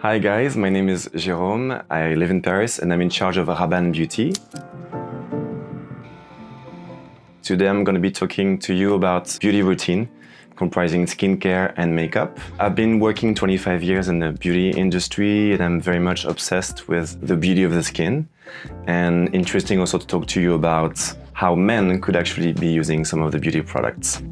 Hi guys, my name is Jérôme. I live in Paris and I'm in charge of Rabanne Beauty. Today I'm going to be talking to you about beauty routine comprising skincare and makeup. I've been working 25 years in the beauty industry and I'm very much obsessed with the beauty of the skin. And interesting also to talk to you about how men could actually be using some of the beauty products.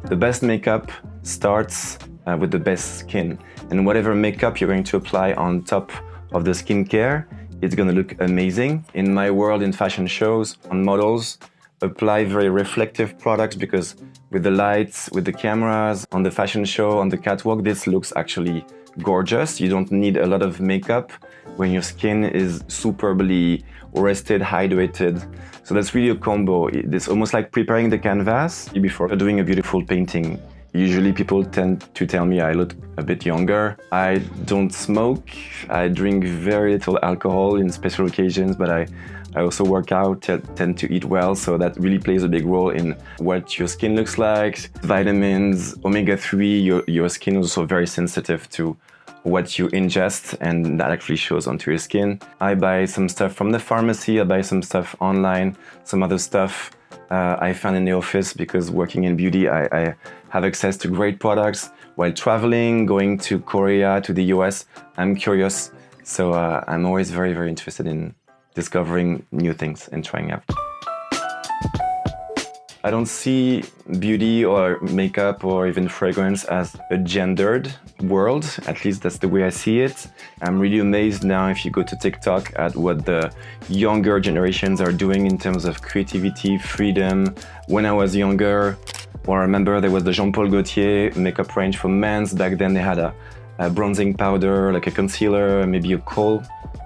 The best makeup starts with the best skin. And whatever makeup you're going to apply on top of the skincare, it's going to look amazing. In my world, in fashion shows, on models, apply very reflective products because with the lights, with the cameras, on the fashion show, on the catwalk, this looks actually gorgeous. You don't need a lot of makeup when your skin is superbly rested, hydrated. So that's really a combo. It's almost like preparing the canvas before doing a beautiful painting. Usually people tend to tell me I look a bit younger. I don't smoke. I drink very little alcohol in special occasions, but I also work out, tend to eat well, so that really plays a big role in what your skin looks like. Vitamins, omega-3, your skin is also very sensitive to what you ingest, and that actually shows onto your skin. I buy some stuff from the pharmacy, I buy some stuff online, some other stuff I found in the office because working in beauty, I have access to great products. While traveling, going to Korea, to the US, I'm curious. So I'm always very, very interested in discovering new things and trying out. I don't see beauty or makeup or even fragrance as a gendered world. At least that's the way I see it. I'm really amazed now if you go to TikTok at what the younger generations are doing in terms of creativity, freedom. When I was younger, well, I remember there was the Jean-Paul Gaultier makeup range for men's. Back then they had a bronzing powder, like a concealer, maybe a kohl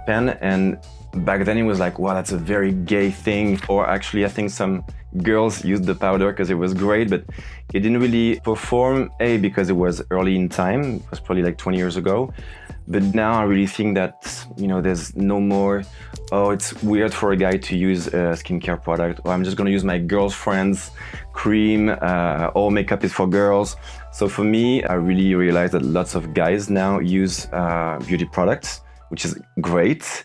pen. And back then it was like, wow, that's a very gay thing. Or actually, I think some girls used the powder because it was great, but it didn't really perform, because it was early in time. It was probably like 20 years ago. But now I really think that, there's no more, it's weird for a guy to use a skincare product, or I'm just gonna use my girlfriend's cream, all makeup is for girls. So for me, I really realized that lots of guys now use beauty products, which is great.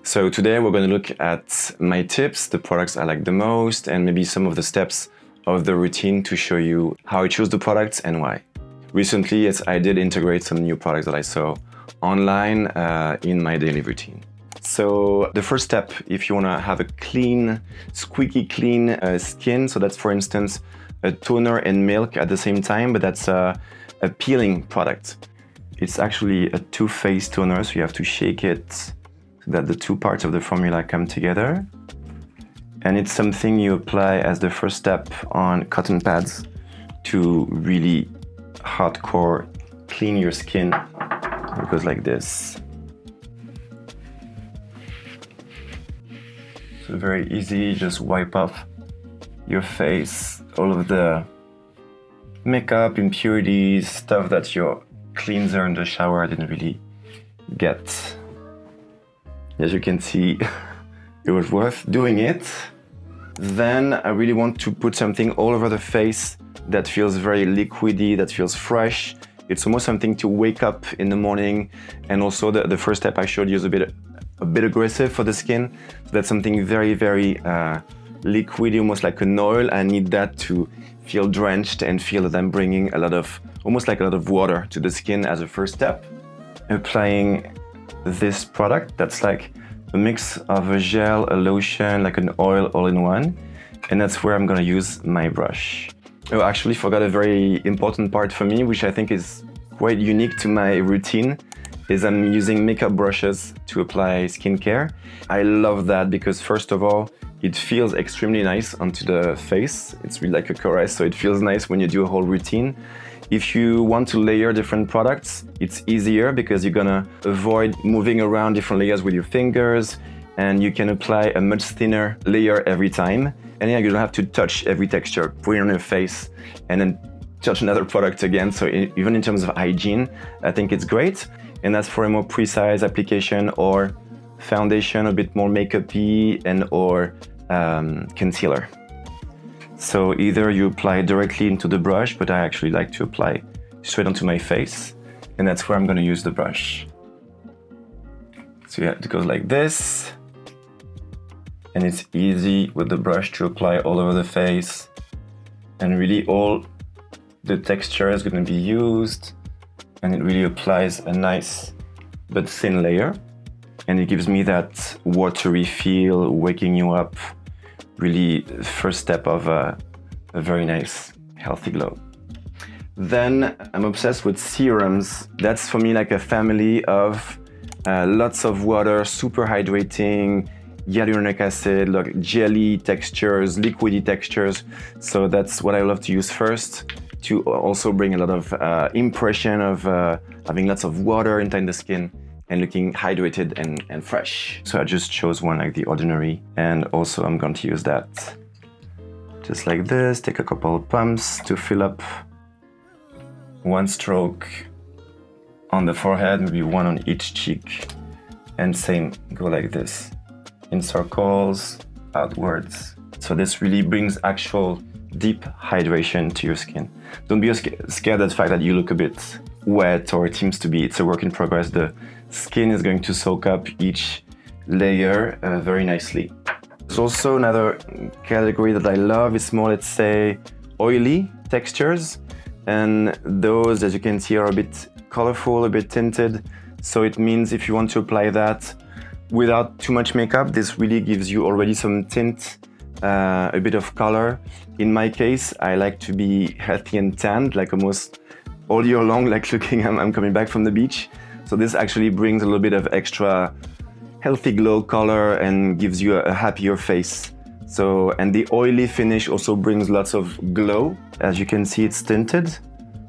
So today we're going to look at my tips, the products I like the most, and maybe some of the steps of the routine to show you how I choose the products and why. Recently, I did integrate some new products that I saw online in my daily routine. So the first step, if you want to have a clean, squeaky clean skin, so that's for instance a toner and milk at the same time, but that's a peeling product. It's actually a two-phase toner, so you have to shake it so that the two parts of the formula come together. And it's something you apply as the first step on cotton pads to really hardcore clean your skin. It goes like this. So very easy, just wipe off your face, all of the makeup, impurities, stuff that your cleanser in the shower didn't really get. As you can see, it was worth doing it. Then I really want to put something all over the face that feels very liquidy, that feels fresh. It's almost something to wake up in the morning. And also the first step I showed you is a bit aggressive for the skin. So that's something very, very liquidy, almost like an oil. I need that to feel drenched and feel that I'm bringing almost like a lot of water to the skin as a first step. Applying this product that's like a mix of a gel, a lotion, like an oil all in one. And that's where I'm gonna use my brush. Oh, I actually forgot a very important part for me, which I think is quite unique to my routine, is I'm using makeup brushes to apply skincare. I love that because first of all, it feels extremely nice onto the face. It's really like a caress, so it feels nice when you do a whole routine. If you want to layer different products, it's easier because you're gonna avoid moving around different layers with your fingers, and you can apply a much thinner layer every time. And yeah, you don't have to touch every texture, put it on your face, and then touch another product again. So even in terms of hygiene, I think it's great. And that's for a more precise application or foundation, a bit more makeup-y, and or concealer. So either you apply directly into the brush, but I actually like to apply straight onto my face, and that's where I'm going to use the brush. So yeah, it goes like this, and it's easy with the brush to apply all over the face, and really all the texture is going to be used, and it really applies a nice but thin layer, and it gives me that watery feel, waking you up, really first step of a very nice healthy glow. Then I'm obsessed with serums. That's for me like a family of lots of water, super hydrating, hyaluronic acid, like jelly textures, liquidy textures. So that's what I love to use first, to also bring a lot of impression of having lots of water inside the skin and looking hydrated and fresh. So I just chose one like the Ordinary, and also I'm going to use that just like this. Take a couple of pumps to fill up. One stroke on the forehead, maybe one on each cheek, and same, go like this, in circles, outwards. So this really brings actual deep hydration to your skin. Don't be scared of the fact that you look a bit wet, or it seems to be. It's a work in progress. The skin is going to soak up each layer very nicely. There's also another category that I love. It's more, let's say, oily textures. And those, as you can see, are a bit colorful, a bit tinted. So it means if you want to apply that without too much makeup, this really gives you already some tint, a bit of color. In my case, I like to be healthy and tanned, like almost all year long, like looking, I'm coming back from the beach. So this actually brings a little bit of extra healthy glow color and gives you a happier face. So, and the oily finish also brings lots of glow. As you can see, it's tinted.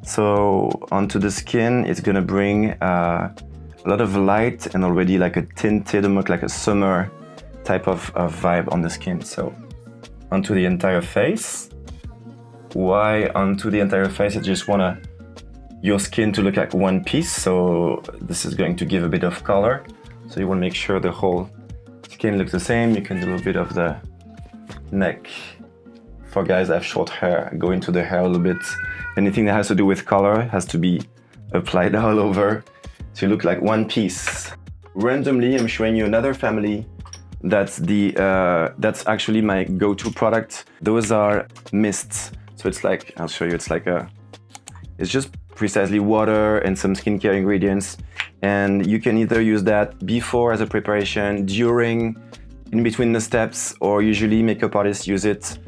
So onto the skin, it's gonna bring a lot of light and already like a tinted, almost like a summer type of vibe on the skin. So onto the entire face. Why onto the entire face? I just wanna your skin to look like one piece. So this is going to give a bit of color. So you wanna make sure the whole skin looks the same. You can do a little bit of the neck. For guys that have short hair, go into the hair a little bit. Anything that has to do with color has to be applied all over to look like one piece. Randomly, I'm showing you another family. That's actually my go-to product. Those are mists. So it's like, I'll show you, it's just precisely water and some skincare ingredients. And you can either use that before as a preparation, during, in between the steps, or usually makeup artists use it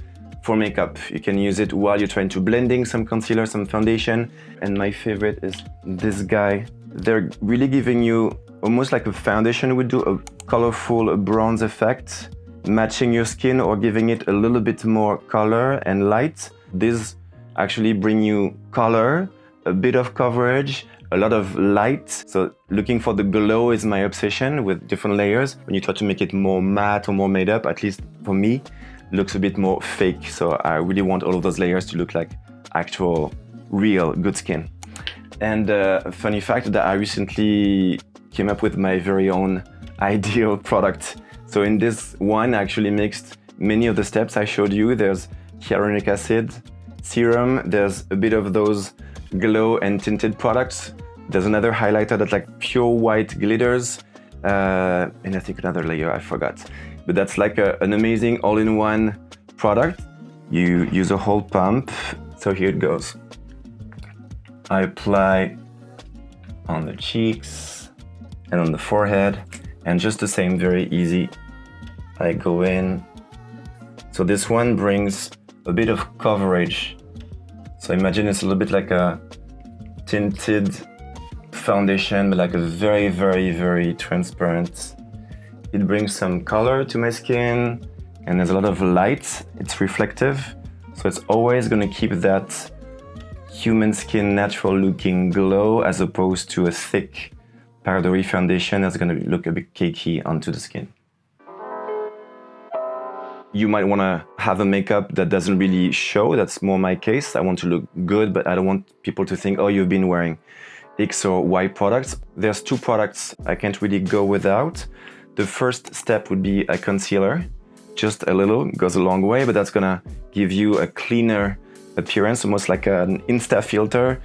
for makeup. You can use it while you're trying to blending some concealer, some foundation. And my favorite is this guy. They're really giving you almost like a foundation would do, a colorful bronze effect, matching your skin or giving it a little bit more color and light. These actually bring you color, a bit of coverage, a lot of light. So looking for the glow is my obsession with different layers. When you try to make it more matte or more made up, at least for me, looks a bit more fake. So I really want all of those layers to look like actual, real, good skin. And a funny fact that I recently came up with my very own ideal product. So in this one, I actually mixed many of the steps I showed you. There's hyaluronic acid, serum, there's a bit of those glow and tinted products. There's another highlighter that's like pure white glitters. And I think another layer I forgot. But that's like an amazing all-in-one product. You use a whole pump. So here it goes. I apply on the cheeks and on the forehead, and just the same, very easy. I go in. So this one brings a bit of coverage. So imagine it's a little bit like a tinted foundation, but like a very, very, very transparent. It brings some color to my skin, and there's a lot of light. It's reflective, so it's always gonna keep that human skin natural looking glow, as opposed to a thick powdery foundation that's gonna look a bit cakey onto the skin. You might wanna have a makeup that doesn't really show. That's more my case. I want to look good, but I don't want people to think, oh, you've been wearing X or Y products. There's two products I can't really go without. The first step would be a concealer. just a little, goes a long way, but that's gonna give you a cleaner appearance, almost like an Insta filter.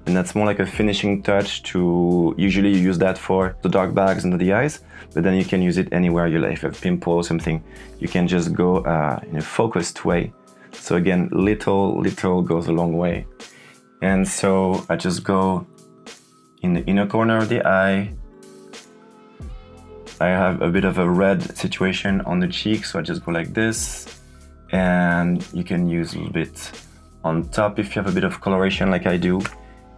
And that's more like a finishing touch to, usually you use that for the dark bags under the eyes, but then you can use it anywhere you like. If you have a pimple or something, you can just go in a focused way. So again, little goes a long way. And so I just go in the inner corner of the eye. I have a bit of a red situation on the cheek, so I just go like this. And you can use a little bit on top if you have a bit of coloration like I do.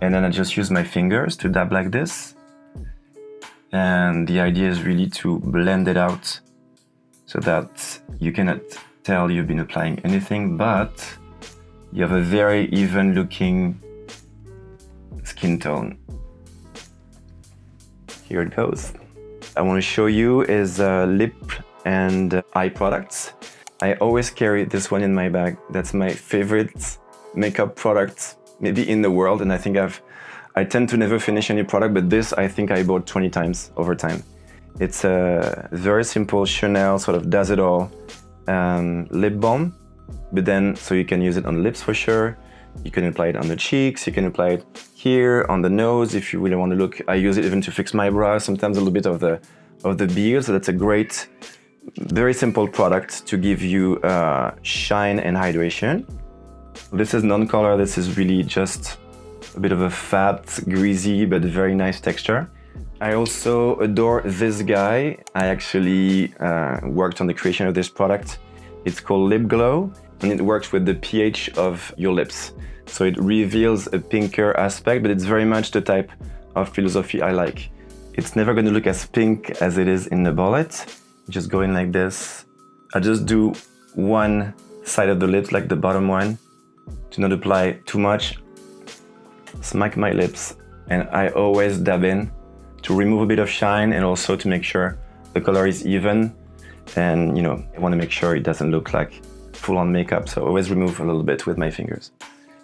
And then I just use my fingers to dab like this. And the idea is really to blend it out so that you cannot tell you've been applying anything, but you have a very even looking skin tone. Here it goes. I want to show you is lip and eye products. I always carry this one in my bag. That's my favorite makeup product maybe in the world, and I think I tend to never finish any product, but this I think I bought 20 times over time. It's a very simple Chanel sort of does it all lip balm, but then so you can use it on lips for sure. You can apply it on the cheeks, you can apply it here on the nose if you really want to look. I use it even to fix my brows, sometimes a little bit of the beard, so that's a great, very simple product to give you shine and hydration. This is non-color, this is really just a bit of a fat, greasy, but very nice texture. I also adore this guy. I actually worked on the creation of this product. It's called Lip Glow, and it works with the pH of your lips. So it reveals a pinker aspect, but it's very much the type of philosophy I like. It's never going to look as pink as it is in the bullet. Just go in like this. I just do one side of the lips, like the bottom one, to not apply too much. Smack my lips, and I always dab in to remove a bit of shine and also to make sure the color is even. And you know, I want to make sure it doesn't look like full-on makeup, so I always remove a little bit with my fingers.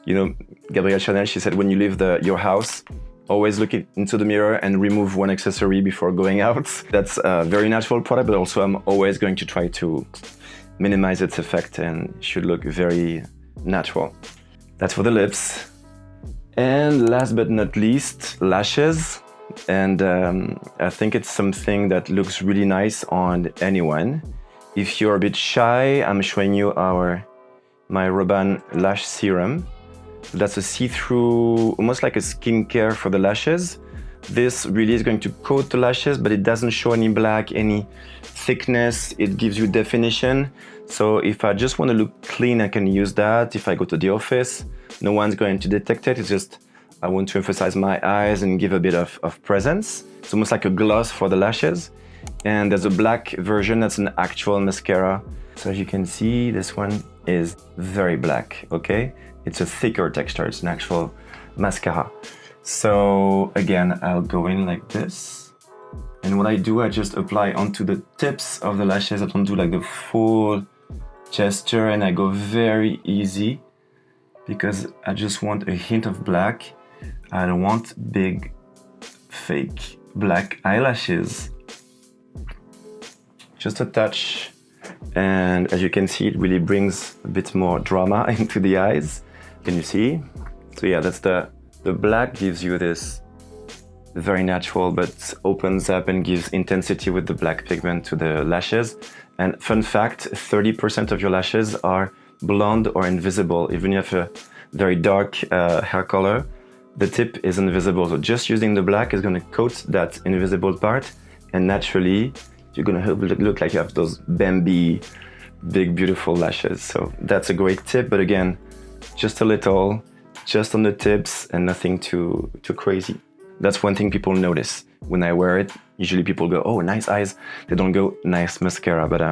You know, Gabrielle Chanel, she said when you leave your house, always look into the mirror and remove one accessory before going out. That's a very natural product, but also I'm always going to try to minimize its effect and should look very natural. That's for the lips. And last but not least, lashes. And I think it's something that looks really nice on anyone. If you're a bit shy, I'm showing you my Rabanne Lash Serum. That's a see-through, almost like a skincare for the lashes. This really is going to coat the lashes, but it doesn't show any black, any thickness. It gives you definition. So if I just want to look clean, I can use that. If I go to the office, no one's going to detect it. It's just, I want to emphasize my eyes and give a bit of presence. It's almost like a gloss for the lashes. And there's a black version that's an actual mascara. So as you can see, this one is very black, okay? It's a thicker texture, it's an actual mascara. So again, I'll go in like this. And what I do, I just apply onto the tips of the lashes. I don't do like the full gesture, and I go very easy because I just want a hint of black. I don't want big fake black eyelashes. Just a touch. And as you can see, it really brings a bit more drama into the eyes. Can you see? So yeah, that's the black gives you this very natural, but opens up and gives intensity with the black pigment to the lashes. And fun fact, 30% of your lashes are blonde or invisible. Even if you have a very dark hair color, the tip is invisible. So just using the black is gonna coat that invisible part, and naturally, you're gonna look like you have those Bambi, big, beautiful lashes. So that's a great tip, but again, just a little, just on the tips and nothing too crazy. That's one thing people notice when I wear it. Usually people go, oh, nice eyes. They don't go, nice mascara, but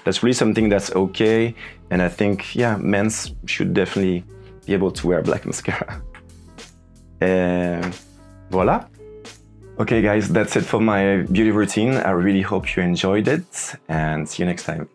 that's really something that's okay. And I think, yeah, men should definitely be able to wear black mascara. And voila. Okay guys, that's it for my beauty routine. I really hope you enjoyed it, and see you next time.